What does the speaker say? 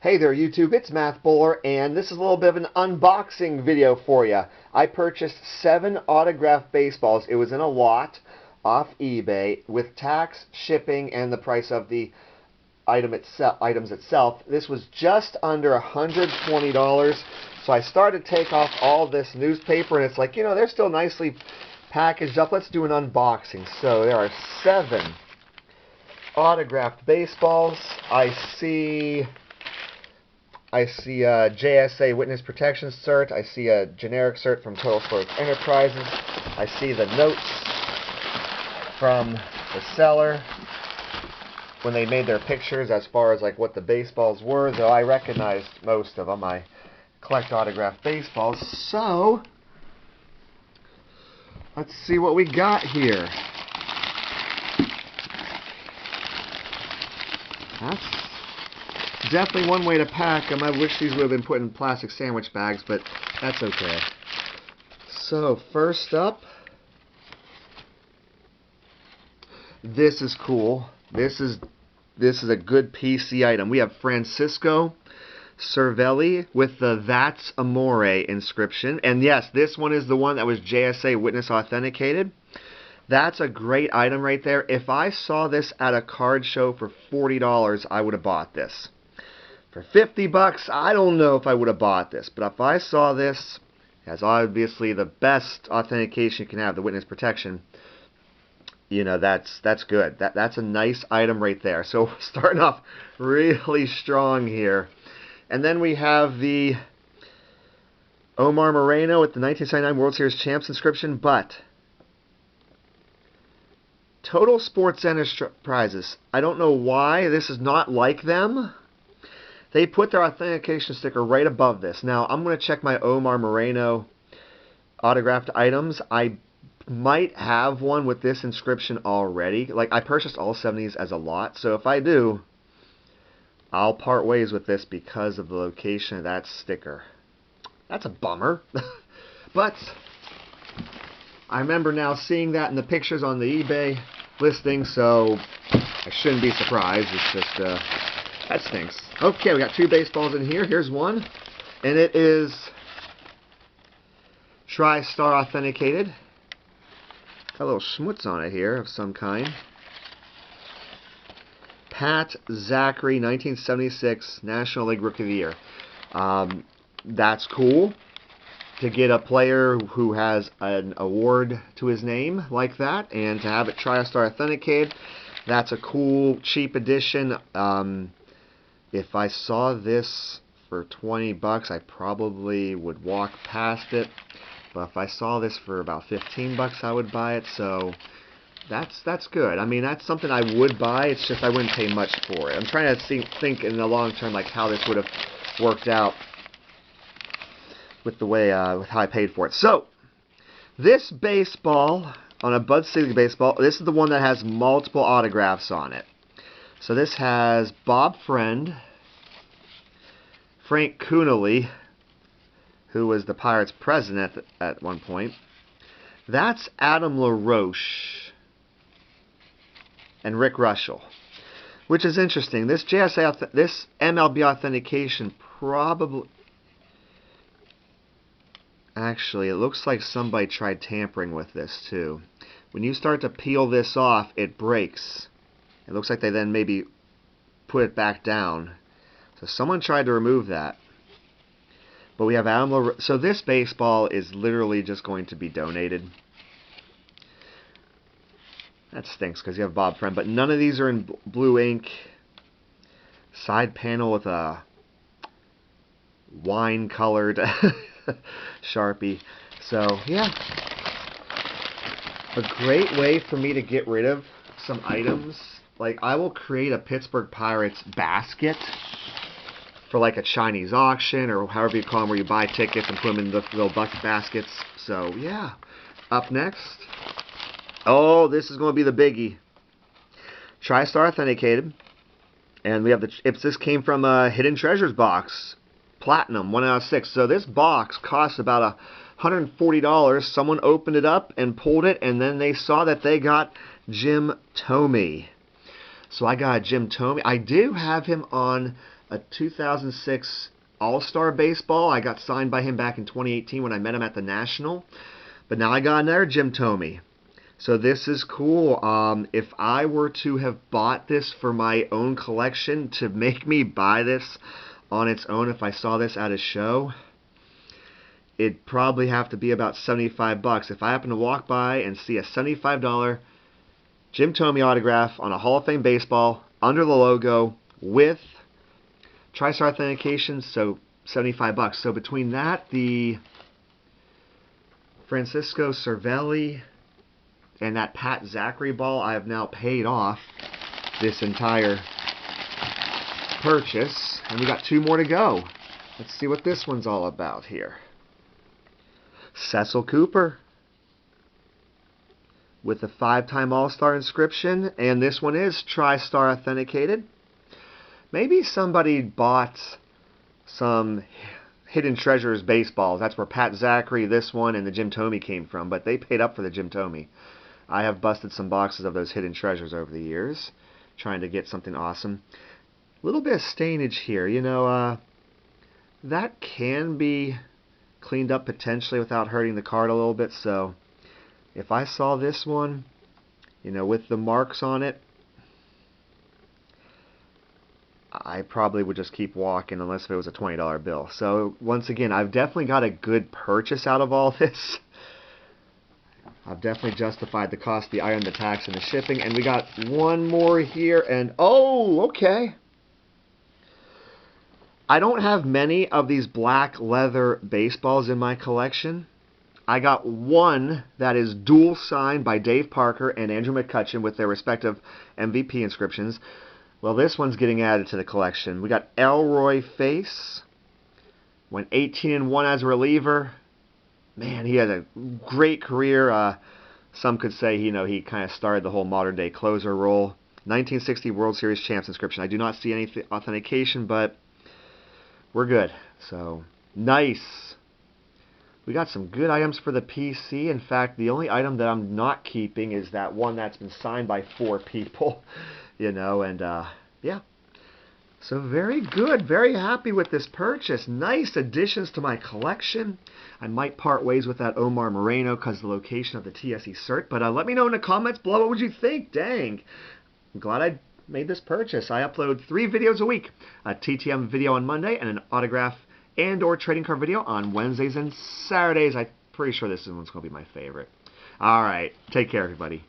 Hey there YouTube, it's Math Bowler, and this is a little bit of an unboxing video for you. I purchased 7 autographed baseballs. It was in a lot off eBay with tax, shipping, and the price of the items itself. This was just under $120. So I started to take off all this newspaper, and it's like, you know, they're still nicely packaged up. Let's do an unboxing. So there are 7 autographed baseballs. I see a JSA Witness Protection cert. I see a generic cert from Total Sports Enterprises. I see the notes from the seller when they made their pictures as far as like what the baseballs were, though I recognized most of them. I collect autographed baseballs. So let's see what we got here. That's definitely one way to pack them. I wish these would have been put in plastic sandwich bags, but that's okay. So first up, this is cool. This is a good PC item. We have Francisco Cervelli with the "That's Amore" inscription. And yes, this one is the one that was JSA Witness authenticated. That's a great item right there. If I saw this at a card show for $40, I would have bought this. For $50, I don't know if I would have bought this. But if I saw this, it has obviously the best authentication you can have, the witness protection, you know, that's good. That's a nice item right there. So starting off really strong here. And then we have the Omar Moreno with the 1979 World Series Champs inscription, but Total Sports Enterprises, I don't know why this is not like them. They put their authentication sticker right above this. Now, I'm going to check my Omar Moreno autographed items. I might have one with this inscription already. Like, I purchased all 70s as a lot, so if I do, I'll part ways with this because of the location of that sticker. That's a bummer. But I remember now seeing that in the pictures on the eBay listing, so I shouldn't be surprised. It's just, that stinks. Okay, we got 2 baseballs in here. Here's one, and it is TriStar authenticated. Got a little schmutz on it here of some kind. Pat Zachary, 1976 National League Rookie of the Year. That's cool to get a player who has an award to his name like that, and to have it TriStar authenticated. That's a cool, cheap edition. If I saw this for $20, I probably would walk past it. But if I saw this for about $15, I would buy it. So that's good. I mean, that's something I would buy. It's just I wouldn't pay much for it. I'm trying to think in the long term, like how this would have worked out with the way with how I paid for it. So this baseball on a Bud Selig baseball, this is the one that has multiple autographs on it. So this has Bob Friend, Frank Coonelly, who was the Pirates president at one point. That's Adam LaRoche and Rick Russell, which is interesting. This this MLB authentication probably, actually, it looks like somebody tried tampering with this too. When you start to peel this off, it breaks. It looks like they then maybe put it back down. So someone tried to remove that. But we have Amore. So this baseball is literally just going to be donated. That stinks because you have Bob Friend. But none of these are in blue ink. Side panel with a wine-colored Sharpie. So, yeah. A great way for me to get rid of some items. Like, I will create a Pittsburgh Pirates basket for like a Chinese auction, or however you call them, where you buy tickets and put them in the little bucket baskets. So, yeah. Up next. Oh, this is going to be the biggie. TriStar authenticated. And we have this came from a Hidden Treasures box. Platinum, 1 out of 6. So this box costs about $140. Someone opened it up and pulled it, and then they saw that they got Jim Thome. So I got a Jim Thome. I do have him on a 2006 All-Star Baseball. I got signed by him back in 2018 when I met him at the National. But now I got another Jim Thome. So this is cool. If I were to have bought this for my own collection, to make me buy this on its own, if I saw this at a show, it'd probably have to be about $75. If I happen to walk by and see a $75 Jim Thome autograph on a Hall of Fame baseball under the logo with TriStar authentication, so $75. So between that, the Francisco Cervelli, and that Pat Zachary ball, I have now paid off this entire purchase. And we got 2 more to go. Let's see what this one's all about here. Cecil Cooper with the 5-time All-Star inscription. And this one is TriStar authenticated. Maybe somebody bought some Hidden Treasures baseballs. That's where Pat Zachary, this one, and the Jim Thome came from. But they paid up for the Jim Thome. I have busted some boxes of those Hidden Treasures over the years, trying to get something awesome. A little bit of stainage here. You know, that can be cleaned up potentially without hurting the card a little bit. So if I saw this one, you know, with the marks on it, I probably would just keep walking unless it was a $20 bill. So once again, I've definitely got a good purchase out of all this. I've definitely justified the cost, the iron, the tax, and the shipping. And we got one more here. And oh, okay. I don't have many of these black leather baseballs in my collection. I got one that is dual signed by Dave Parker and Andrew McCutcheon with their respective MVP inscriptions. Well, this one's getting added to the collection. We got Elroy Face. Went 18-1 as a reliever. Man, he had a great career. Some could say, you know, he kind of started the whole modern-day closer role. 1960 World Series champs inscription. I do not see any authentication, but we're good. So, nice. We got some good items for the PC. In fact, the only item that I'm not keeping is that one that's been signed by 4 people. You know, and yeah. So very good. Very happy with this purchase. Nice additions to my collection. I might part ways with that Omar Moreno because of the location of the TSE cert. But let me know in the comments below what would you think. Dang. I'm glad I made this purchase. I upload 3 videos a week. A TTM video on Monday and an autograph and or trading card video on Wednesdays and Saturdays. I'm pretty sure this one's going to be my favorite. All right. Take care, everybody.